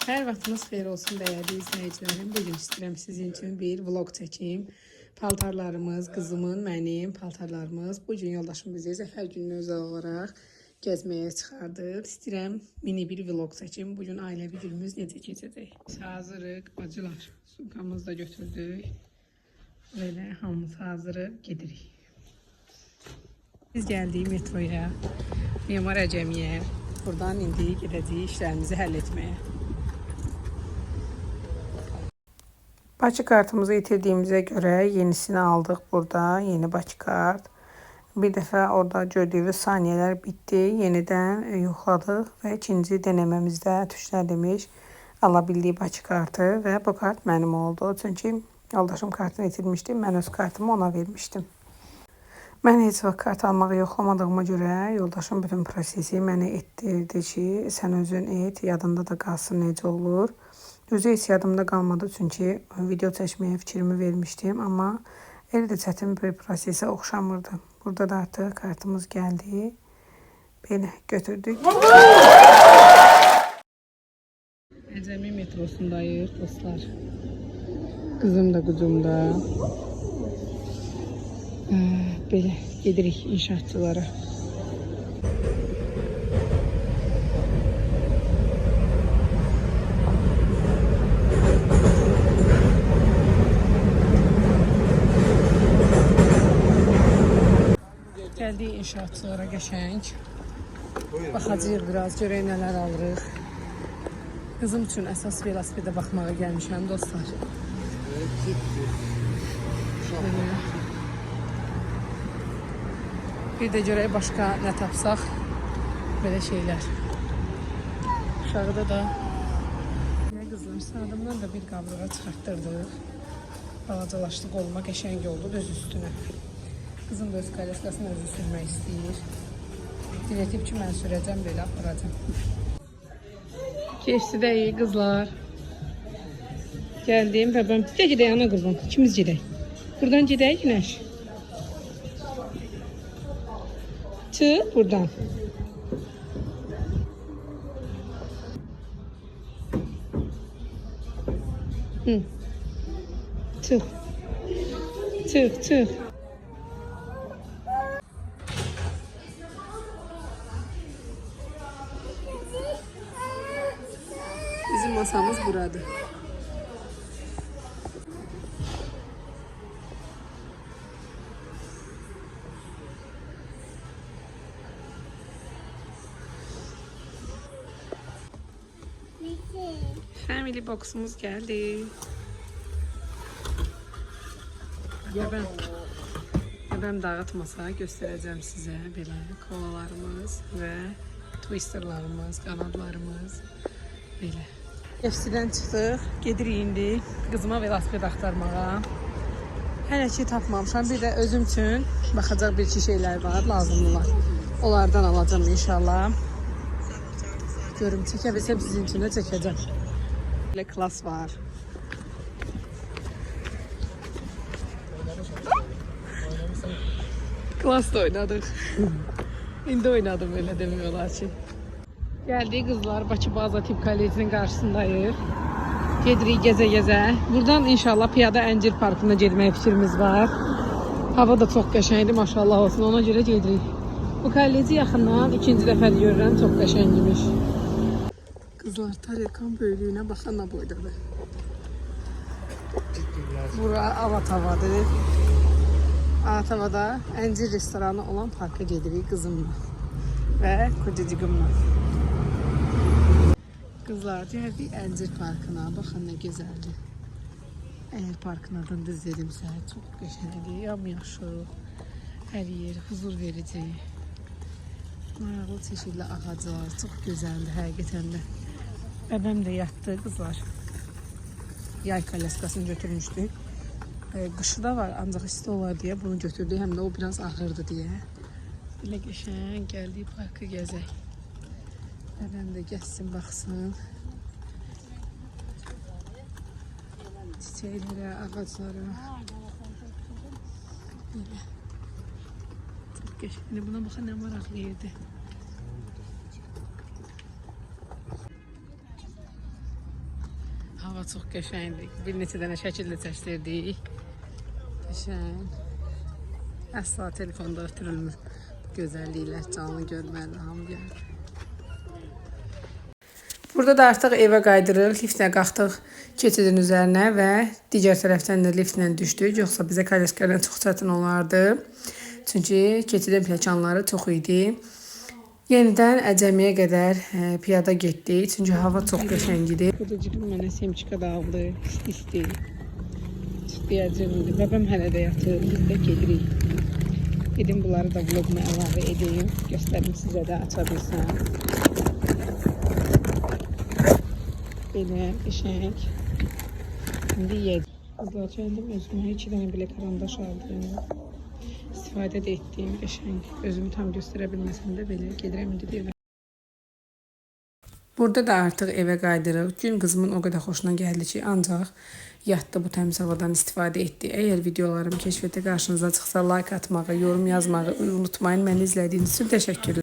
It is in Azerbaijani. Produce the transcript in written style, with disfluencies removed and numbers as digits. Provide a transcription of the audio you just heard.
Hər vaxtınız xeyir olsun dəyərli izləyicilərim. Bugün istəyirəm sizin üçün bir vlog çəkim. Paltarlarımız, qızımın, mənim paltarlarımız. Bugün yoldaşım bizi Zəfər gününə özel olaraq gəzməyə çıxardıb. İstəyirəm mini bir vlog çəkim. Bugün ailəvi günümüz necə keçəcək. Hazırıq, bacılar. Sumkamızı da götürdük. Böyle hamımız hazırıq, gedirik. Biz gəldik metroya, Memar Əcəmiyə. Buradan indi gedəcəyik işlərimizi həll etməyə. Bakı kartımızı itirdiyimizə görə yenisini aldıq burada. Yeni Bakı kart. Bir dəfə orada gördüyünüz saniyələr bitdi. Yenidən yoxladıq və ikinci denəməmizdə tuşlar demiş ala bildiyi Bakı kartı və bu kart mənim oldu. Çünki yoldaşım kartını itirmişdi. Mən öz kartımı ona vermişdim. Mən heç vaxt kart almağı yoxlamadığıma görə yoldaşım bütün prosesi mənə etdirdi ki, sən özün et, yadında da qalsın necə olur. Özü heç yadımda qalmadı çünki video çəkməyə fikrimi vermişdim, amma elə də çətin bir prosesə oxşamırdı. Burada da artıq kartımız gəldi. Belə götürdük. Əcəmi metrosundayıq dostlar. Qızım da qucum da. Belə gedirik inşaatçılara. Gəldik inşaatçılara qəşəng. Baxacağıq biraz, görək nələr alırıq. Qızım üçün əsas velosipedə baxmağa gəlmişəm dostlar. Bir də görək başqa nə tapsaq. Belə şeylər. Aşağıda da qızım sağdımdan da bir qablığa çıxartdırdıq. Balacalaşdı, qoluma qəşəng oldu düz üstünə. Qızım da öz kalyeskasını özü sürmək istəyir. Diletib ki, mən sürəcəm, belə aparacam. Keçdidəyik qızlar. Gəldim və ben bir də gedək ana qızım. İkimiz gedək. Buradan gedək Günəş. Çıx buradan. Çıx. Çıx, çıx. Bizim masamız burada. Family box'umuz geldi. Ben dağıtmasa göstereceğim size böyle kolalarımız ve twisterlarımız, kanadlarımız böyle. FC'den çıxdıq, gedirik indi qızıma velosiped axtarmağa. Hələ ki tapmamışam. Bir də özüm üçün baxacaq bir iki şeylər var, lazımlılar. Onlardan alacağım inşallah. Görüm, çəkə bilsəm sizin üçün də çəkəcəm. Belə klas var. Klasda oynadık. İndi oynadım, öyle demiyorlar ki. Geldik kızlar, Bakı Baza Tip Kolejinin qarşısındayıq. Gedirik gəzə-gəzə. Buradan inşallah piyada Əncir Parkına getmək fikrimiz var. Hava da çox qəşəngdir, maşallah olsun, ona görə gedirik. Bu koleji yaxından ikinci dəfə görürəm, çox qəşəngimiş. Kızlar, Tarekan böyüklüyünə baxan nə boydadır. Bura Alatavadır. Alatavada Əncir restoranı olan parka gedirik qızımla və kocacığımla. Kızlar, gəldik Əncir Parkına. Baxın nə gözəldir. Əgər parkın adını düz dedimsə, çox qəşəngdir. Yamyaşıl, hər yer huzur verici. Maraqlı çeşidli ağaclar, çox gözəldir həqiqətən də. Bəbəm də yatdı qızlar. Yay kalyeskasını götürmüşdük. Qışı da var, ancaq isti olar deyə bunu götürdük. Həm də o biraz ağırdı deyə. Belə qəşəng gəldik parkı gəzək. Bəbəm də gəzsin, baxsın. Çiçəklərə, ağaclara. Belə. Çox qəşəng. Buna baxın, nə maraqlı yerdir. 1 Hava çox qəşəngdir. Bir neçə dənə şəkil də çəkdirdik. Qəşəng. Əsla telefonda ötürülmür. Gözəlliklər canlı görməli hamı gəlir. Burada da artıq evə qaydırıq. Liftlə qalxdıq keçidin üzərinə və digər tərəfdən də liftlə düşdük. Yoxsa bizə Kaleskayla çox çətin olardı. Çünki keçidin pləkanları çox idi. Yenidən Əcəmiyə qədər piyada getdik. Çünki hava çox qəşəng idi. Burada mənə semçika da aldı. İsti. İstəyəcəkdir. Babam hələ də yatır. Biz də gedirik. Gedim bunları da vloguma əlavə edeyim. Göstərim sizə də aça bilsəm. Belə qəşəng. İndi yedim. Qızlar gəldim özümə 2 dənə belə karandaş aldım. İstifadə də etdiyim qəşəng. Özümü tam göstərə bilməsəm də belə gedirəm indi evə. Burada da artıq evə qaydırıq. Gün qızımın o qədər xoşuna gəldi ki, ancaq yatdı, bu təmiz havadan istifadə etdi. Əgər videolarım keşfətə qarşınıza çıxsa like atmağı, yorum yazmağı unutmayın. Məni izlədiyiniz üçün təşəkkürlər.